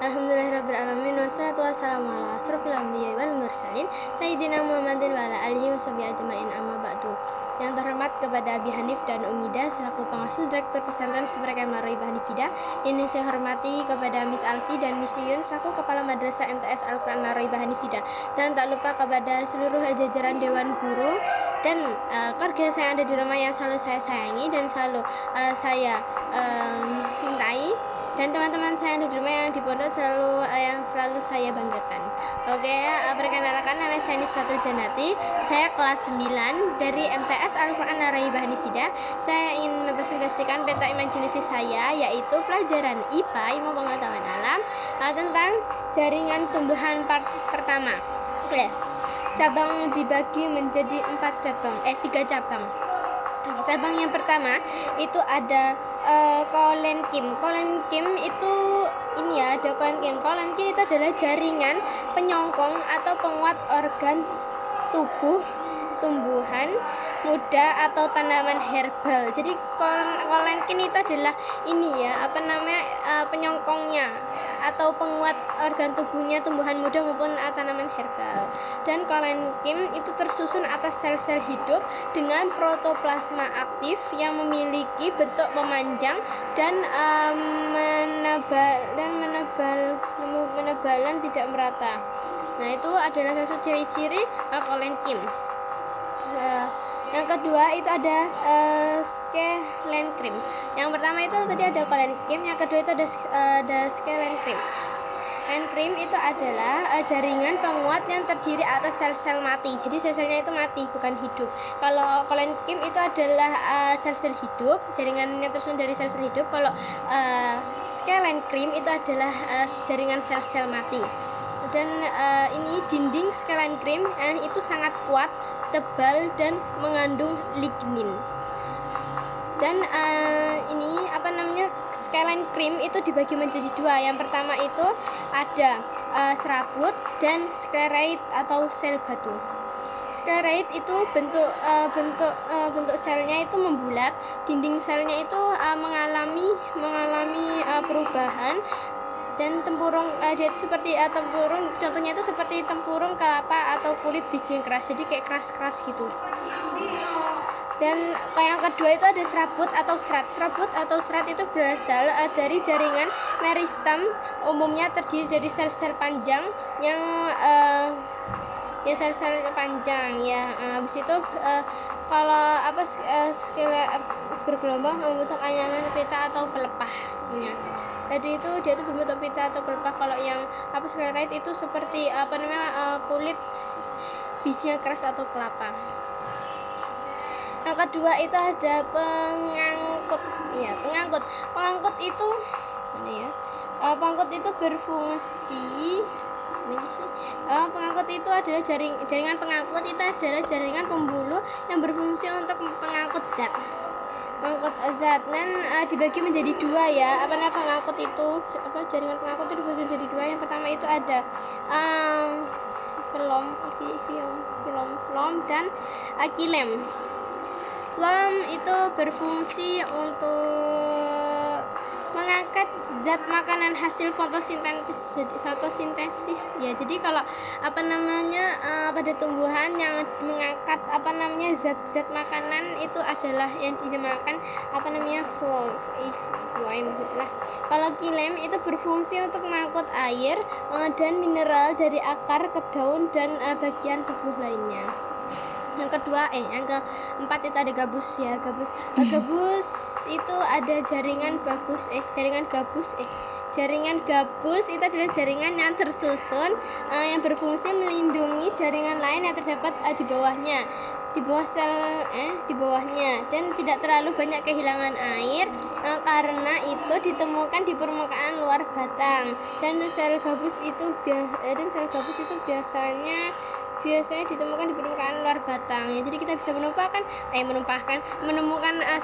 Alhamdulillahirabbil alamin wassalatu wassalamu ala asrofil anbiya'i wal mursalin sayyidina Muhammadin wa ala alihi washabihi ajmain, amma ba'du. Yang terhormat kepada Abi Hanif dan Umida selaku pengasuh Direktur Pesantren Subrek Naroi Hanifida. Ini saya hormati kepada Miss Alfi dan Miss Yuyun selaku Kepala Madrasah MTS Al-Quran Naroi Hanifida, dan tak lupa kepada seluruh jajaran Dewan Guru dan keluarga saya yang ada di rumah yang selalu saya sayangi dan selalu saya cintai, dan teman-teman saya yang di rumah yang di pondok yang selalu saya banggakan. Oke, perkenalkan, nama saya Niswatul Janati. Saya kelas 9 dari MTS Al-Quran Naroi Hanifida. Saya ingin mempresentasikan peta imajinasi saya, yaitu pelajaran IPA Ilmu Pengetahuan Alam tentang jaringan tumbuhan part pertama. Oke, cabang dibagi menjadi 3 cabang. Cabang yang pertama itu ada kolenkim. Kolenkim itu ada kolenkim. Kolenkim itu adalah jaringan penyongkong atau penguat organ tubuh tumbuhan muda atau tanaman herbal. Jadi kolenkin itu adalah penyongkongnya atau penguat organ tubuhnya tumbuhan muda maupun tanaman herbal. Dan kolenkim itu tersusun atas sel-sel hidup dengan protoplasma aktif yang memiliki bentuk memanjang dan menebalan tidak merata. Nah, itu adalah salah satu ciri-ciri kolenkim. Yang kedua itu ada skelenkrim. Yang pertama itu tadi ada kolenkim, yang kedua itu ada skelenkrim. Skelenkrim itu adalah jaringan penguat yang terdiri atas sel-sel mati. Jadi sel-selnya itu mati, bukan hidup. Kalau kolenkim itu adalah sel-sel hidup, jaringannya tersusun dari sel-sel hidup. Kalau skelenkrim itu adalah jaringan sel-sel mati. Dan ini dinding skelenkrim itu sangat kuat, tebal, dan mengandung lignin. Dan skelenkrim itu dibagi menjadi 2. Yang pertama itu ada serabut dan sklerait atau sel batu. Sklerait itu bentuk selnya itu membulat, dinding selnya itu mengalami perubahan, dan tempurung dia itu seperti tempurung, contohnya itu seperti tempurung kelapa atau kulit biji yang keras, jadi kayak keras-keras gitu. Dan yang kedua itu ada serabut atau serat. Serabut atau serat itu berasal dari jaringan meristem, umumnya terdiri dari sel-sel panjang yang sel-sel panjang ya. Habis itu kalau bergelombang membentuk anyaman pita atau pelepah ya. Jadi itu dia itu berbentuk pita atau pelepah. Kalau yang sklerait itu seperti kulit biji yang keras atau kelapa. Yang kedua itu ada pengangkut. Ya, pengangkut. Pengangkut itu pengangkut itu berfungsi. Pengangkut itu adalah jaringan pengangkut itu adalah jaringan pembuluh yang berfungsi untuk pengangkut zat. Pengangkut zat dan dibagi menjadi 2 ya. Pengangkut itu jaringan pengangkut itu dibagi menjadi 2. Yang pertama itu ada filom dan xilem. Filom itu berfungsi untuk mengangkat zat makanan hasil fotosintesis ya. Jadi kalau pada tumbuhan yang mengangkat zat-zat makanan itu adalah yang dinamakan phloem gitulah. Kalau xilem itu berfungsi untuk mengangkut air dan mineral dari akar ke daun dan bagian tubuh lainnya. Yang keempat itu ada gabus ya. Gabus itu ada jaringan gabus itu adalah jaringan yang tersusun yang berfungsi melindungi jaringan lain yang terdapat di bawahnya, di bawahnya, dan tidak terlalu banyak kehilangan air karena itu ditemukan di permukaan luar batang. Dan sel gabus itu biasanya ditemukan di permukaan luar batang ya. Jadi kita bisa menemukan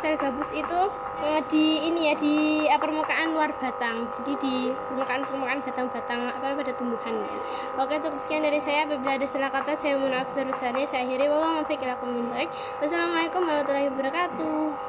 sel gabus itu di permukaan luar batang. Jadi di permukaan batang-batang pada tumbuhan ya. Oke, cukup sekian dari saya. Apabila ada salah kata saya mohon maaf sebesar-besarnya. Saya akhiri. Wassalamualaikum warahmatullahi wabarakatuh.